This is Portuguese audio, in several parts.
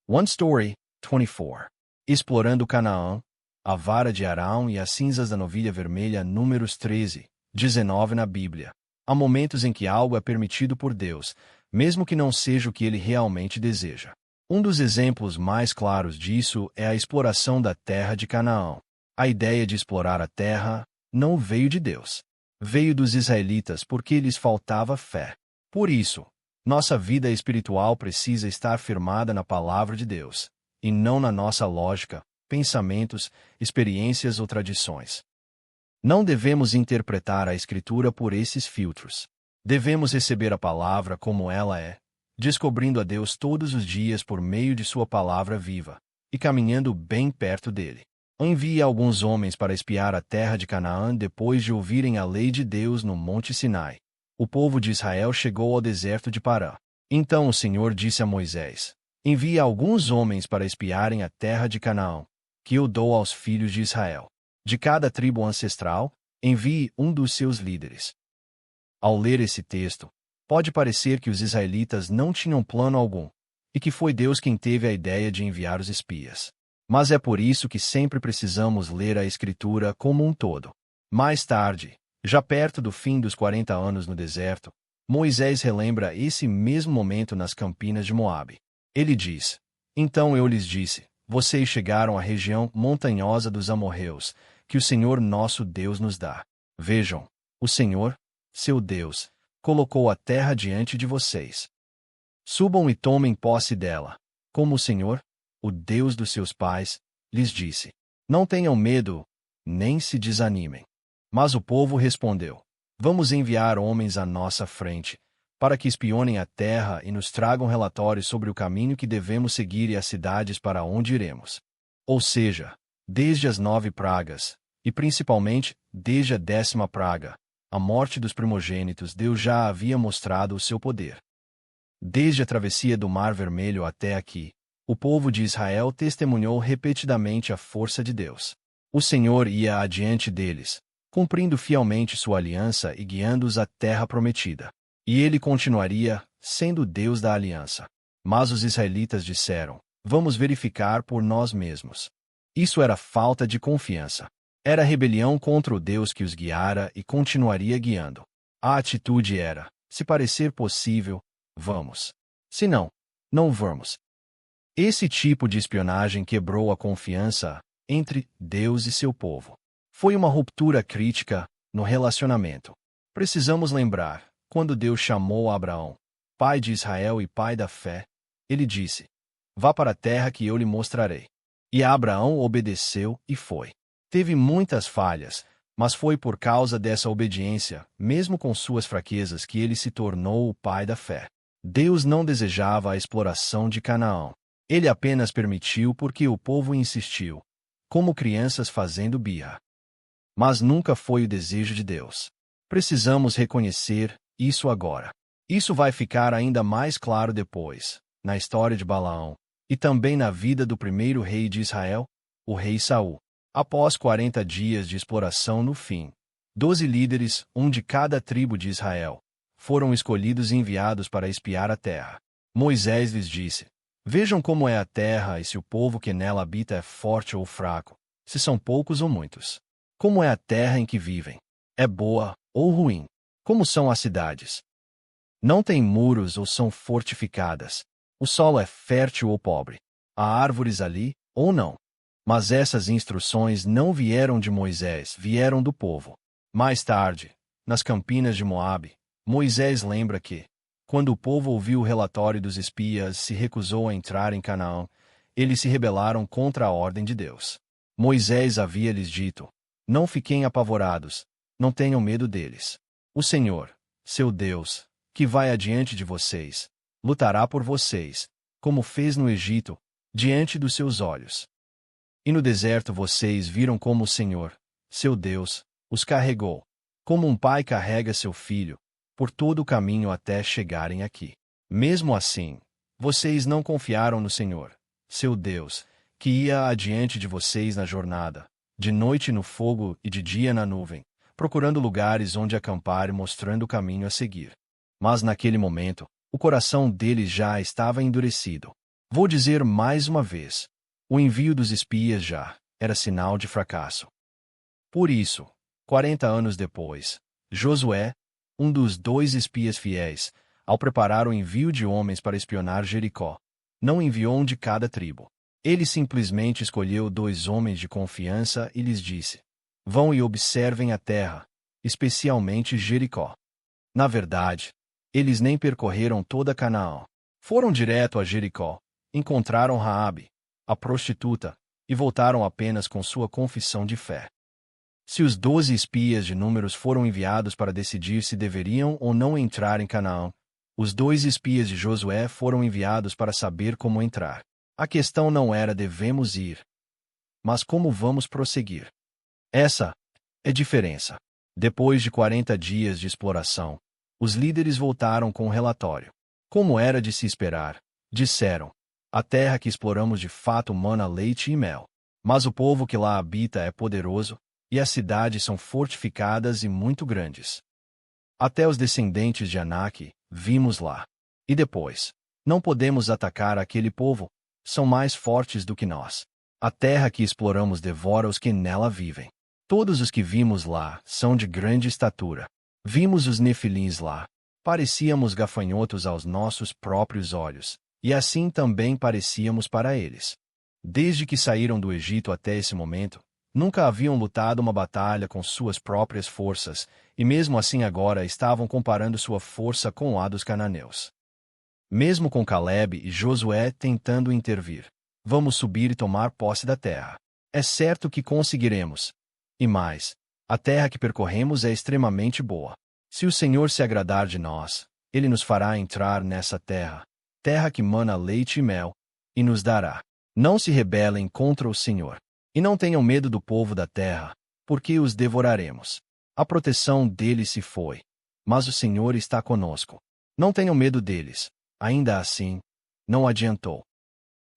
One Story 24. Explorando Canaã, a vara de Arão e as cinzas da novilha vermelha. Números 13, 19 na Bíblia. Há momentos em que algo é permitido por Deus, mesmo que não seja o que ele realmente deseja. Um dos exemplos mais claros disso é a exploração da terra de Canaã. A ideia de explorar a terra não veio de Deus. Veio dos israelitas porque lhes faltava fé. Por isso, nossa vida espiritual precisa estar firmada na palavra de Deus, e não na nossa lógica, pensamentos, experiências ou tradições. Não devemos interpretar a Escritura por esses filtros. Devemos receber a palavra como ela é, descobrindo a Deus todos os dias por meio de sua palavra viva, e caminhando bem perto dele. Envie alguns homens para espiar a terra de Canaã depois de ouvirem a lei de Deus no Monte Sinai. O povo de Israel chegou ao deserto de Parã. Então o Senhor disse a Moisés: envie alguns homens para espiarem a terra de Canaã, que eu dou aos filhos de Israel. De cada tribo ancestral, envie um dos seus líderes. Ao ler esse texto, pode parecer que os israelitas não tinham plano algum, e que foi Deus quem teve a ideia de enviar os espias. Mas é por isso que sempre precisamos ler a Escritura como um todo. Mais tarde, já perto do fim dos 40 anos no deserto, Moisés relembra esse mesmo momento nas campinas de Moabe. Ele diz: então eu lhes disse, vocês chegaram à região montanhosa dos amorreus, que o Senhor nosso Deus nos dá. Vejam, o Senhor, seu Deus, colocou a terra diante de vocês. Subam e tomem posse dela, como o Senhor, o Deus dos seus pais, lhes disse. Não tenham medo, nem se desanimem. Mas o povo respondeu: vamos enviar homens à nossa frente, para que espionem a terra e nos tragam relatórios sobre o caminho que devemos seguir e as cidades para onde iremos. Ou seja, desde as 9 pragas, e principalmente desde a 10ª praga, a morte dos primogênitos, Deus já havia mostrado o seu poder. Desde a travessia do Mar Vermelho até aqui, o povo de Israel testemunhou repetidamente a força de Deus. O Senhor ia adiante deles, cumprindo fielmente sua aliança e guiando-os à terra prometida. E ele continuaria sendo o Deus da aliança. Mas os israelitas disseram: vamos verificar por nós mesmos. Isso era falta de confiança. Era rebelião contra o Deus que os guiara e continuaria guiando. A atitude era: se parecer possível, vamos. Se não, não vamos. Esse tipo de espionagem quebrou a confiança entre Deus e seu povo. Foi uma ruptura crítica no relacionamento. Precisamos lembrar, quando Deus chamou Abraão, pai de Israel e pai da fé, ele disse: vá para a terra que eu lhe mostrarei. E Abraão obedeceu e foi. Teve muitas falhas, mas foi por causa dessa obediência, mesmo com suas fraquezas, que ele se tornou o pai da fé. Deus não desejava a exploração de Canaã. Ele apenas permitiu porque o povo insistiu, como crianças fazendo birra. Mas nunca foi o desejo de Deus. Precisamos reconhecer isso agora. Isso vai ficar ainda mais claro depois, na história de Balaão, e também na vida do primeiro rei de Israel, o rei Saul. Após 40 dias de exploração no fim, 12 líderes, um de cada tribo de Israel, foram escolhidos e enviados para espiar a terra. Moisés lhes disse: vejam como é a terra e se o povo que nela habita é forte ou fraco, se são poucos ou muitos. Como é a terra em que vivem? É boa ou ruim? Como são as cidades? Não têm muros ou são fortificadas? O solo é fértil ou pobre? Há árvores ali ou não? Mas essas instruções não vieram de Moisés, vieram do povo. Mais tarde, nas campinas de Moabe, Moisés lembra que, quando o povo ouviu o relatório dos espias, se recusou a entrar em Canaã, eles se rebelaram contra a ordem de Deus. Moisés havia lhes dito: não fiquem apavorados, não tenham medo deles. O Senhor, seu Deus, que vai adiante de vocês, lutará por vocês, como fez no Egito, diante dos seus olhos. E no deserto vocês viram como o Senhor, seu Deus, os carregou, como um pai carrega seu filho, por todo o caminho até chegarem aqui. Mesmo assim, vocês não confiaram no Senhor, seu Deus, que ia adiante de vocês na jornada, de noite no fogo e de dia na nuvem, procurando lugares onde acampar e mostrando o caminho a seguir. Mas naquele momento, o coração deles já estava endurecido. Vou dizer mais uma vez: o envio dos espias já era sinal de fracasso. Por isso, 40 anos depois, Josué, um dos 2 espias fiéis, ao preparar o envio de homens para espionar Jericó, não enviou um de cada tribo. Ele simplesmente escolheu 2 homens de confiança e lhes disse: vão e observem a terra, especialmente Jericó. Na verdade, eles nem percorreram toda Canaã. Foram direto a Jericó, encontraram Raabe, a prostituta, e voltaram apenas com sua confissão de fé. Se os 12 espias de Números foram enviados para decidir se deveriam ou não entrar em Canaã, os 2 espias de Josué foram enviados para saber como entrar. A questão não era devemos ir, mas como vamos prosseguir. Essa é a diferença. Depois de 40 dias de exploração, os líderes voltaram com um relatório. Como era de se esperar, disseram: a terra que exploramos de fato mana leite e mel. Mas o povo que lá habita é poderoso, e as cidades são fortificadas e muito grandes. Até os descendentes de Anak vimos lá. E depois, não podemos atacar aquele povo, são mais fortes do que nós. A terra que exploramos devora os que nela vivem. Todos os que vimos lá são de grande estatura. Vimos os nefilins lá. Parecíamos gafanhotos aos nossos próprios olhos, e assim também parecíamos para eles. Desde que saíram do Egito até esse momento, nunca haviam lutado uma batalha com suas próprias forças, e mesmo assim agora estavam comparando sua força com a dos cananeus. Mesmo com Caleb e Josué tentando intervir, vamos subir e tomar posse da terra. É certo que conseguiremos. E mais, a terra que percorremos é extremamente boa. Se o Senhor se agradar de nós, Ele nos fará entrar nessa terra, terra que mana leite e mel, e nos dará. Não se rebelem contra o Senhor. E não tenham medo do povo da terra, porque os devoraremos. A proteção deles se foi, mas o Senhor está conosco. Não tenham medo deles. Ainda assim, não adiantou.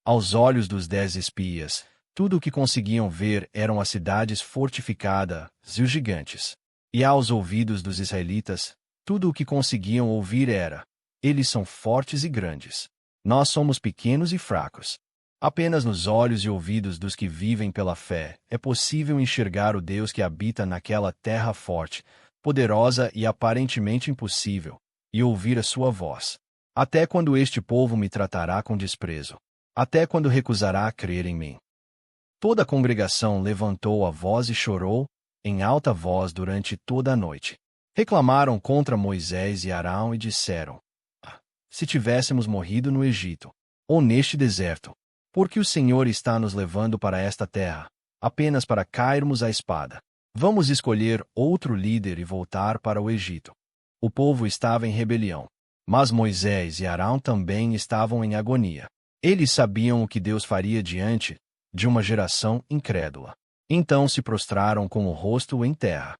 Aos olhos dos 10 espias, tudo o que conseguiam ver eram as cidades fortificadas e os gigantes. E aos ouvidos dos israelitas, tudo o que conseguiam ouvir era: eles são fortes e grandes. Nós somos pequenos e fracos. Apenas nos olhos e ouvidos dos que vivem pela fé é possível enxergar o Deus que habita naquela terra forte, poderosa e aparentemente impossível, e ouvir a sua voz. Até quando este povo me tratará com desprezo? Até quando recusará crer em mim? Toda a congregação levantou a voz e chorou, em alta voz durante toda a noite. Reclamaram contra Moisés e Arão e disseram: se tivéssemos morrido no Egito, ou neste deserto, porque o Senhor está nos levando para esta terra, apenas para cairmos à espada. Vamos escolher outro líder e voltar para o Egito. O povo estava em rebelião, mas Moisés e Arão também estavam em agonia. Eles sabiam o que Deus faria diante de uma geração incrédula. Então se prostraram com o rosto em terra.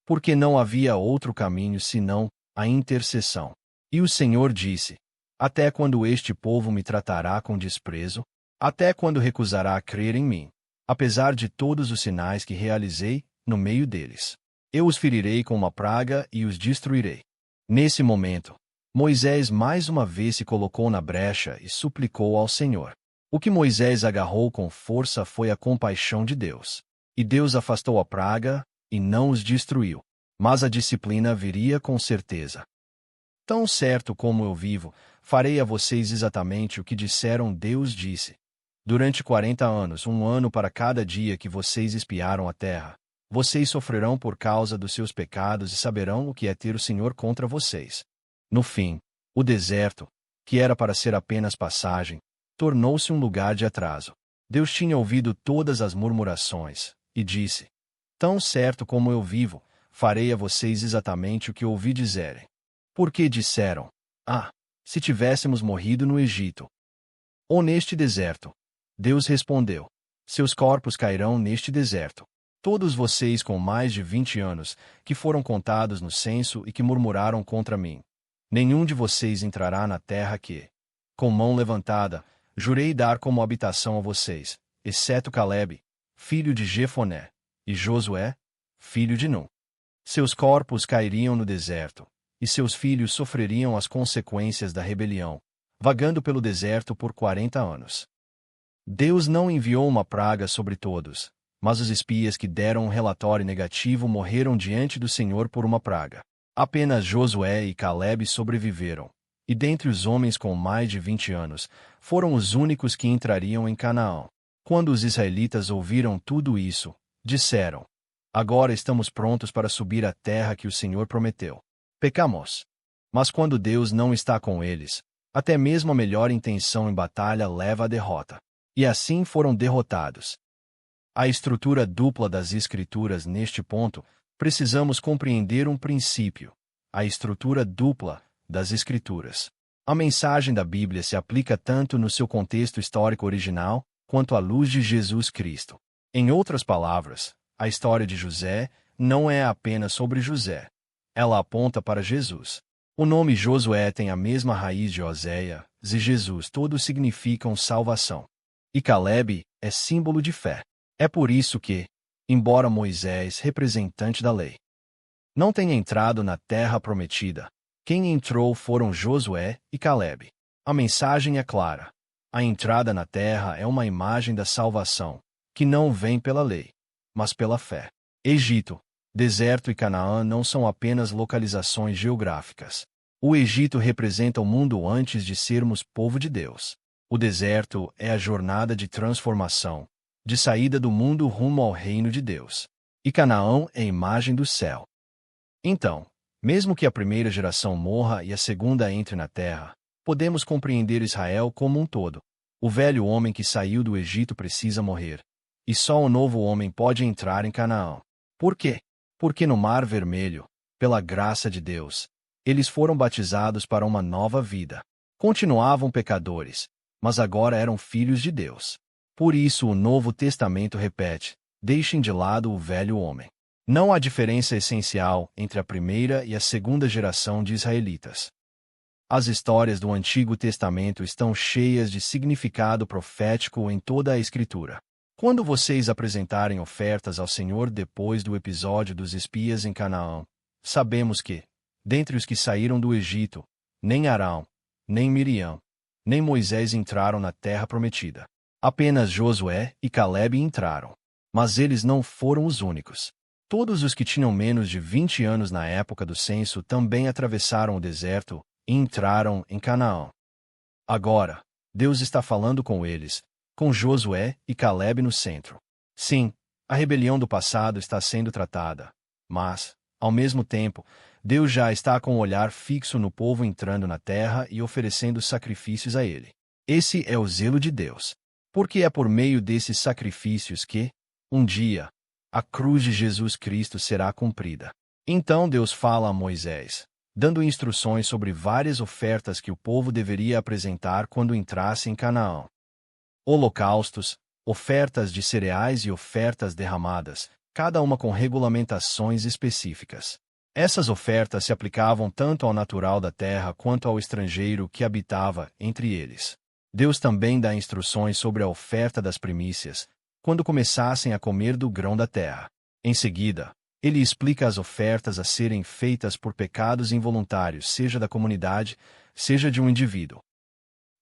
Porque não havia outro caminho senão a intercessão. E o Senhor disse: até quando este povo me tratará com desprezo? Até quando recusará crer em mim? Apesar de todos os sinais que realizei no meio deles, eu os ferirei com uma praga e os destruirei. Nesse momento, Moisés mais uma vez se colocou na brecha e suplicou ao Senhor. O que Moisés agarrou com força foi a compaixão de Deus. E Deus afastou a praga e não os destruiu. Mas a disciplina viria com certeza. Tão certo como eu vivo, farei a vocês exatamente o que disseram. Deus disse: durante 40 anos, um ano para cada dia que vocês espiaram a terra, vocês sofrerão por causa dos seus pecados e saberão o que é ter o Senhor contra vocês. No fim, o deserto, que era para ser apenas passagem, tornou-se um lugar de atraso. Deus tinha ouvido todas as murmurações, e disse: tão certo como eu vivo, farei a vocês exatamente o que ouvi dizerem. Porque disseram: se tivéssemos morrido no Egito, ou neste deserto. Deus respondeu: seus corpos cairão neste deserto. Todos vocês com mais de 20 anos, que foram contados no censo e que murmuraram contra mim. Nenhum de vocês entrará na terra que, com mão levantada, jurei dar como habitação a vocês, exceto Caleb, filho de Jefoné, e Josué, filho de Num. Seus corpos cairiam no deserto, e seus filhos sofreriam as consequências da rebelião, vagando pelo deserto por 40 anos. Deus não enviou uma praga sobre todos, mas os espias que deram um relatório negativo morreram diante do Senhor por uma praga. Apenas Josué e Calebe sobreviveram, e dentre os homens com mais de 20 anos, foram os únicos que entrariam em Canaã. Quando os israelitas ouviram tudo isso, disseram: Agora estamos prontos para subir à terra que o Senhor prometeu. Pecamos. Mas quando Deus não está com eles, até mesmo a melhor intenção em batalha leva à derrota. E assim foram derrotados. A estrutura dupla das Escrituras neste ponto, precisamos compreender um princípio: a estrutura dupla das Escrituras. A mensagem da Bíblia se aplica tanto no seu contexto histórico original, quanto à luz de Jesus Cristo. Em outras palavras, a história de José não é apenas sobre José. Ela aponta para Jesus. O nome Josué tem a mesma raiz de Oséias e Jesus, todos significam salvação. E Calebe é símbolo de fé. É por isso que, embora Moisés, representante da lei, não tenha entrado na terra prometida, quem entrou foram Josué e Calebe. A mensagem é clara. A entrada na terra é uma imagem da salvação, que não vem pela lei, mas pela fé. Egito, deserto e Canaã não são apenas localizações geográficas. O Egito representa o mundo antes de sermos povo de Deus. O deserto é a jornada de transformação, de saída do mundo rumo ao reino de Deus. E Canaã é a imagem do céu. Então, mesmo que a primeira geração morra e a segunda entre na terra, podemos compreender Israel como um todo. O velho homem que saiu do Egito precisa morrer, e só o novo homem pode entrar em Canaã. Por quê? Porque no Mar Vermelho, pela graça de Deus, eles foram batizados para uma nova vida. Continuavam pecadores, mas agora eram filhos de Deus. Por isso o Novo Testamento repete: deixem de lado o velho homem. Não há diferença essencial entre a primeira e a segunda geração de israelitas. As histórias do Antigo Testamento estão cheias de significado profético em toda a Escritura. Quando vocês apresentarem ofertas ao Senhor depois do episódio dos espias em Canaã, sabemos que, dentre os que saíram do Egito, nem Arão, nem Miriam, nem Moisés entraram na terra prometida. Apenas Josué e Calebe entraram. Mas eles não foram os únicos. Todos os que tinham menos de 20 anos na época do censo também atravessaram o deserto e entraram em Canaã. Agora, Deus está falando com eles, com Josué e Calebe no centro. Sim, a rebelião do passado está sendo tratada, mas, ao mesmo tempo, Deus já está com o olhar fixo no povo entrando na terra e oferecendo sacrifícios a ele. Esse é o zelo de Deus. Porque é por meio desses sacrifícios que, um dia, a cruz de Jesus Cristo será cumprida. Então Deus fala a Moisés, dando instruções sobre várias ofertas que o povo deveria apresentar quando entrasse em Canaã. Holocaustos, ofertas de cereais e ofertas derramadas, cada uma com regulamentações específicas. Essas ofertas se aplicavam tanto ao natural da terra quanto ao estrangeiro que habitava entre eles. Deus também dá instruções sobre a oferta das primícias, quando começassem a comer do grão da terra. Em seguida, ele explica as ofertas a serem feitas por pecados involuntários, seja da comunidade, seja de um indivíduo.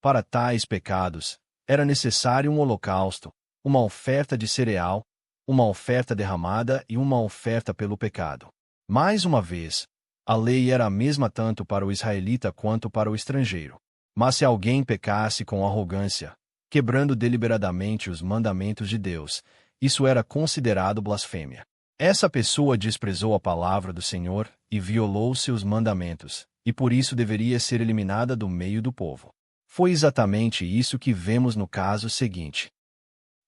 Para tais pecados, era necessário um holocausto, uma oferta de cereal, uma oferta derramada e uma oferta pelo pecado. Mais uma vez, a lei era a mesma tanto para o israelita quanto para o estrangeiro. Mas se alguém pecasse com arrogância, quebrando deliberadamente os mandamentos de Deus, isso era considerado blasfêmia. Essa pessoa desprezou a palavra do Senhor e violou seus mandamentos, e por isso deveria ser eliminada do meio do povo. Foi exatamente isso que vemos no caso seguinte.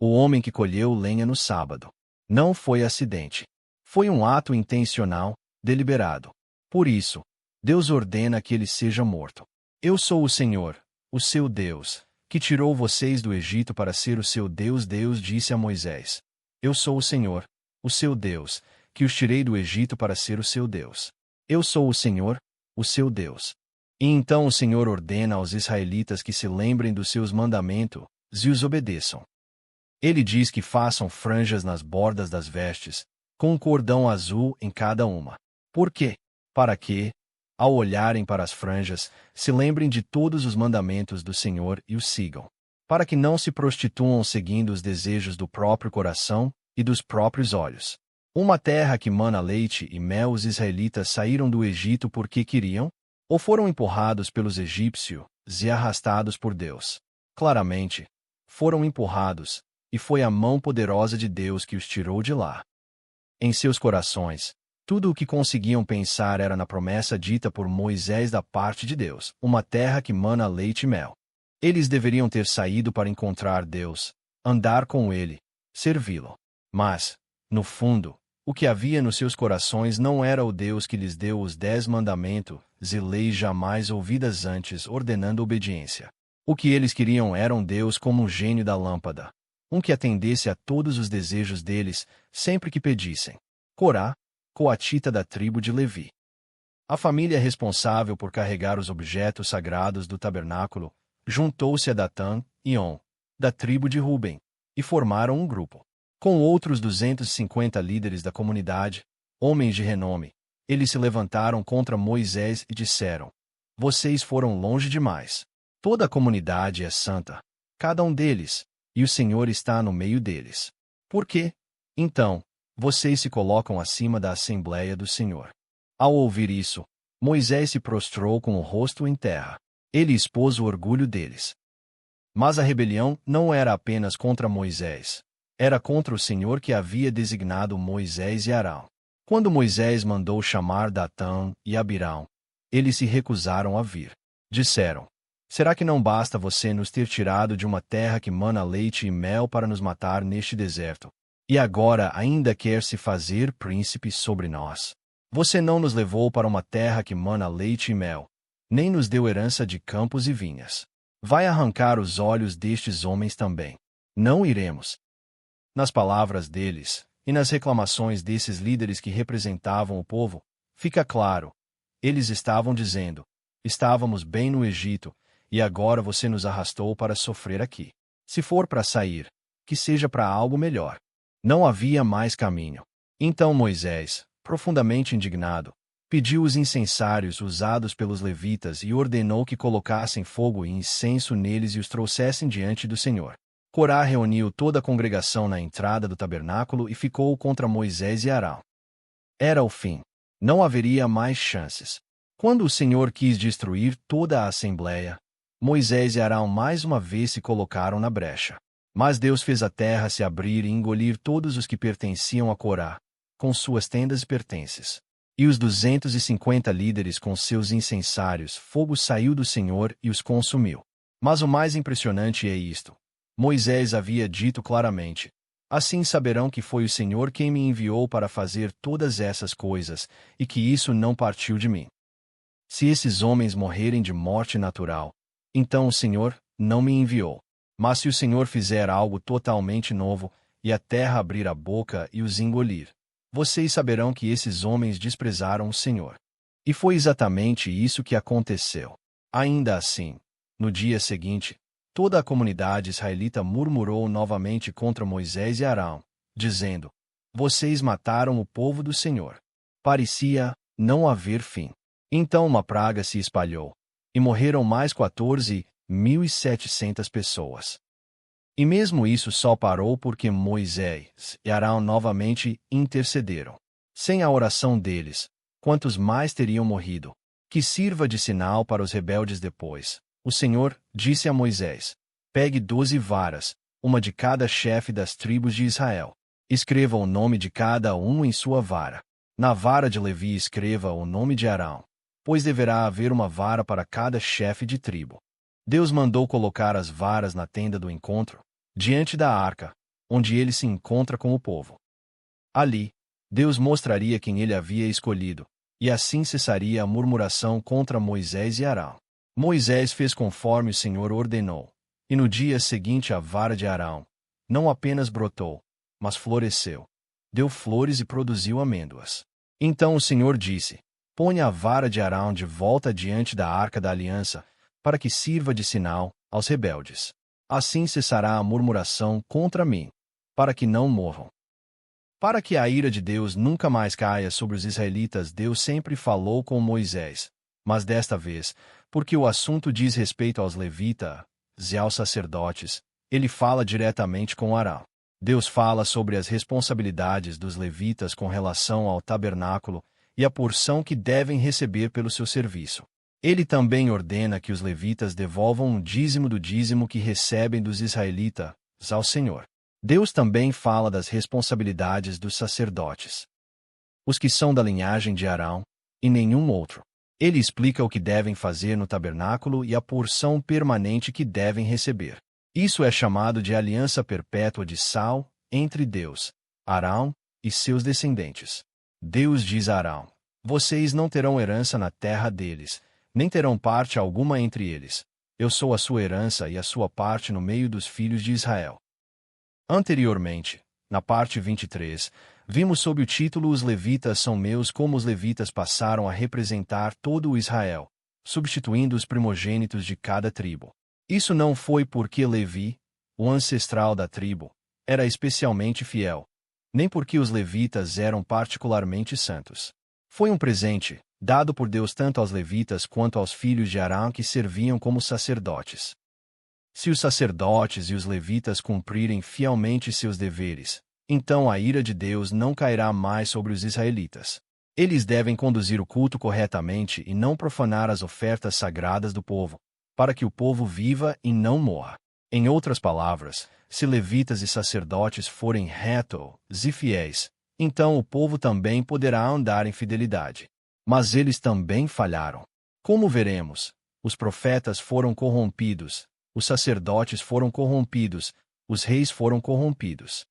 O homem que colheu lenha no sábado. Não foi acidente. Foi um ato intencional, deliberado. Por isso, Deus ordena que ele seja morto. Eu sou o Senhor, o seu Deus, que tirou vocês do Egito para ser o seu Deus. Deus disse a Moisés: Eu sou o Senhor, o seu Deus, que os tirei do Egito para ser o seu Deus. Eu sou o Senhor, o seu Deus. E então o Senhor ordena aos israelitas que se lembrem dos seus mandamentos e os obedeçam. Ele diz que façam franjas nas bordas das vestes, com um cordão azul em cada uma. Por quê? Para que, Ao olharem para as franjas, se lembrem de todos os mandamentos do Senhor e os sigam, para que não se prostituam seguindo os desejos do próprio coração e dos próprios olhos. Uma terra que mana leite e mel. Os israelitas saíram do Egito porque queriam, ou foram empurrados pelos egípcios e arrastados por Deus? Claramente, foram empurrados, e foi a mão poderosa de Deus que os tirou de lá. Em seus corações, tudo o que conseguiam pensar era na promessa dita por Moisés da parte de Deus, uma terra que mana leite e mel. Eles deveriam ter saído para encontrar Deus, andar com Ele, servi-lo. Mas, no fundo, o que havia nos seus corações não era o Deus que lhes deu os 10 mandamentos e leis jamais ouvidas antes, ordenando obediência. O que eles queriam era um Deus como um gênio da lâmpada, um que atendesse a todos os desejos deles, sempre que pedissem. Corá, coatita da tribo de Levi. A família responsável por carregar os objetos sagrados do tabernáculo juntou-se a Datã e On, da tribo de Ruben, e formaram um grupo. Com outros 250 líderes da comunidade, homens de renome, eles se levantaram contra Moisés e disseram: Vocês foram longe demais. Toda a comunidade é santa, cada um deles, e o Senhor está no meio deles. Por quê? Então, vocês se colocam acima da Assembleia do Senhor. Ao ouvir isso, Moisés se prostrou com o rosto em terra. Ele expôs o orgulho deles. Mas a rebelião não era apenas contra Moisés. Era contra o Senhor que havia designado Moisés e Arão. Quando Moisés mandou chamar Datã e Abirão, eles se recusaram a vir. Disseram: Será que não basta você nos ter tirado de uma terra que mana leite e mel para nos matar neste deserto? E agora ainda quer se fazer príncipe sobre nós? Você não nos levou para uma terra que mana leite e mel, nem nos deu herança de campos e vinhas. Vai arrancar os olhos destes homens também. Não iremos. Nas palavras deles, e nas reclamações desses líderes que representavam o povo, fica claro, eles estavam dizendo: Estávamos bem no Egito, e agora você nos arrastou para sofrer aqui. Se for para sair, que seja para algo melhor. Não havia mais caminho. Então Moisés, profundamente indignado, pediu os incensários usados pelos levitas e ordenou que colocassem fogo e incenso neles e os trouxessem diante do Senhor. Corá reuniu toda a congregação na entrada do tabernáculo e ficou contra Moisés e Arão. Era o fim. Não haveria mais chances. Quando o Senhor quis destruir toda a assembleia, Moisés e Arão mais uma vez se colocaram na brecha. Mas Deus fez a terra se abrir e engolir todos os que pertenciam a Corá, com suas tendas e pertences. E os 250 líderes com seus incensários, fogo saiu do Senhor e os consumiu. Mas o mais impressionante é isto. Moisés havia dito claramente: Assim saberão que foi o Senhor quem me enviou para fazer todas essas coisas, e que isso não partiu de mim. Se esses homens morrerem de morte natural, então o Senhor não me enviou. Mas se o Senhor fizer algo totalmente novo, e a terra abrir a boca e os engolir, vocês saberão que esses homens desprezaram o Senhor. E foi exatamente isso que aconteceu. Ainda assim, no dia seguinte, toda a comunidade israelita murmurou novamente contra Moisés e Arão, dizendo: Vocês mataram o povo do Senhor. Parecia não haver fim. Então uma praga se espalhou, e morreram mais 14.700 pessoas. E mesmo isso só parou porque Moisés e Arão novamente intercederam. Sem a oração deles, quantos mais teriam morrido? Que sirva de sinal para os rebeldes depois. O Senhor disse a Moisés: Pegue 12 varas, uma de cada chefe das tribos de Israel. Escreva o nome de cada um em sua vara. Na vara de Levi escreva o nome de Arão, pois deverá haver uma vara para cada chefe de tribo. Deus mandou colocar as varas na tenda do encontro, diante da arca, onde ele se encontra com o povo. Ali, Deus mostraria quem ele havia escolhido, e assim cessaria a murmuração contra Moisés e Arão. Moisés fez conforme o Senhor ordenou, e no dia seguinte a vara de Arão não apenas brotou, mas floresceu, deu flores e produziu amêndoas. Então o Senhor disse: Ponha a vara de Arão de volta diante da arca da aliança, para que sirva de sinal aos rebeldes. Assim cessará a murmuração contra mim, para que não morram. Para que a ira de Deus nunca mais caia sobre os israelitas, Deus sempre falou com Moisés, Mas desta vez, porque o assunto diz respeito aos levitas e aos sacerdotes, ele fala diretamente com Arão. Deus fala sobre as responsabilidades dos levitas com relação ao tabernáculo e a porção que devem receber pelo seu serviço. Ele também ordena que os levitas devolvam um dízimo do dízimo que recebem dos israelitas ao Senhor. Deus também fala das responsabilidades dos sacerdotes, os que são da linhagem de Arão, e nenhum outro. Ele explica o que devem fazer no tabernáculo e a porção permanente que devem receber. Isso é chamado de aliança perpétua de sal entre Deus, Arão e seus descendentes. Deus diz a Arão: vocês não terão herança na terra deles, nem terão parte alguma entre eles. Eu sou a sua herança e a sua parte no meio dos filhos de Israel. Anteriormente, na parte 23, vimos sob o título Os levitas são meus, como os levitas passaram a representar todo o Israel, substituindo os primogênitos de cada tribo. Isso não foi porque Levi, o ancestral da tribo, era especialmente fiel, nem porque os levitas eram particularmente santos. Foi um presente, dado por Deus tanto aos levitas quanto aos filhos de Arão que serviam como sacerdotes. Se os sacerdotes e os levitas cumprirem fielmente seus deveres, então a ira de Deus não cairá mais sobre os israelitas. Eles devem conduzir o culto corretamente e não profanar as ofertas sagradas do povo, para que o povo viva e não morra. Em outras palavras, se levitas e sacerdotes forem retos e fiéis, então o povo também poderá andar em fidelidade. Mas eles também falharam. Como veremos, os profetas foram corrompidos, os sacerdotes foram corrompidos, os reis foram corrompidos.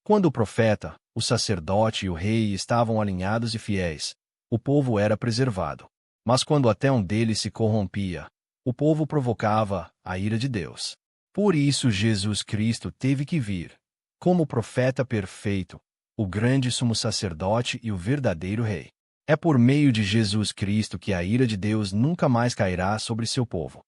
Quando o profeta, o sacerdote e o rei estavam alinhados e fiéis, o povo era preservado. Mas quando até um deles se corrompia, o povo provocava a ira de Deus. Por isso Jesus Cristo teve que vir, como profeta perfeito, o grande sumo sacerdote e o verdadeiro rei. É por meio de Jesus Cristo que a ira de Deus nunca mais cairá sobre seu povo.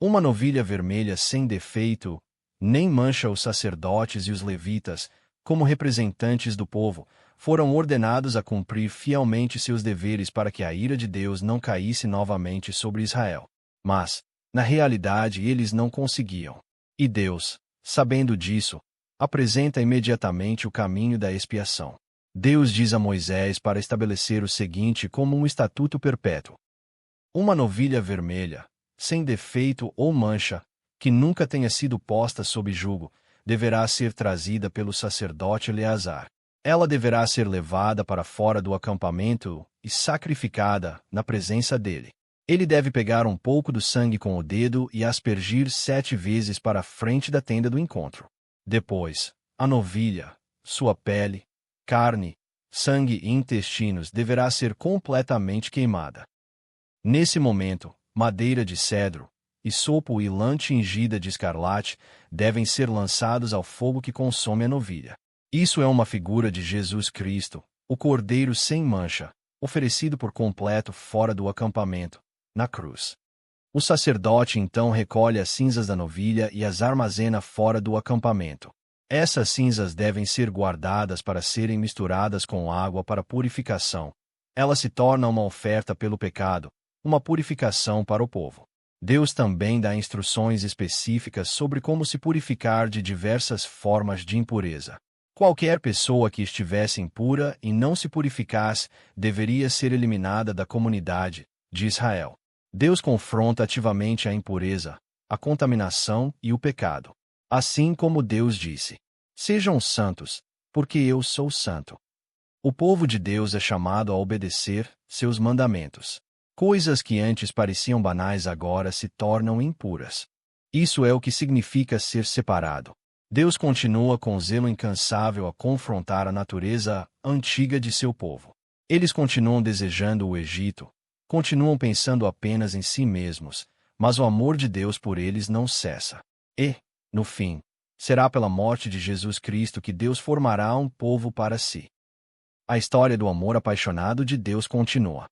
Uma novilha vermelha sem defeito nem mancha os sacerdotes e os levitas, como representantes do povo, foram ordenados a cumprir fielmente seus deveres para que a ira de Deus não caísse novamente sobre Israel. Mas, na realidade, eles não conseguiam. E Deus, sabendo disso, apresenta imediatamente o caminho da expiação. Deus diz a Moisés para estabelecer o seguinte como um estatuto perpétuo: uma novilha vermelha, sem defeito ou mancha, que nunca tenha sido posta sob jugo, deverá ser trazida pelo sacerdote Eleazar. Ela deverá ser levada para fora do acampamento e sacrificada na presença dele. Ele deve pegar um pouco do sangue com o dedo e aspergir 7 vezes para a frente da tenda do encontro. Depois, a novilha, sua pele, carne, sangue e intestinos deverá ser completamente queimada. Nesse momento, madeira de cedro, isopo e lã tingida de escarlate devem ser lançados ao fogo que consome a novilha. Isso é uma figura de Jesus Cristo, o Cordeiro sem mancha, oferecido por completo fora do acampamento, na cruz. O sacerdote então recolhe as cinzas da novilha e as armazena fora do acampamento. Essas cinzas devem ser guardadas para serem misturadas com água para purificação. Ela se torna uma oferta pelo pecado, uma purificação para o povo. Deus também dá instruções específicas sobre como se purificar de diversas formas de impureza. Qualquer pessoa que estivesse impura e não se purificasse deveria ser eliminada da comunidade de Israel. Deus confronta ativamente a impureza, a contaminação e o pecado. Assim como Deus disse: sejam santos, porque eu sou santo. O povo de Deus é chamado a obedecer seus mandamentos. Coisas que antes pareciam banais agora se tornam impuras. Isso é o que significa ser separado. Deus continua com zelo incansável a confrontar a natureza antiga de seu povo. Eles continuam desejando o Egito, continuam pensando apenas em si mesmos, mas o amor de Deus por eles não cessa. E, no fim, será pela morte de Jesus Cristo que Deus formará um povo para si. A história do amor apaixonado de Deus continua.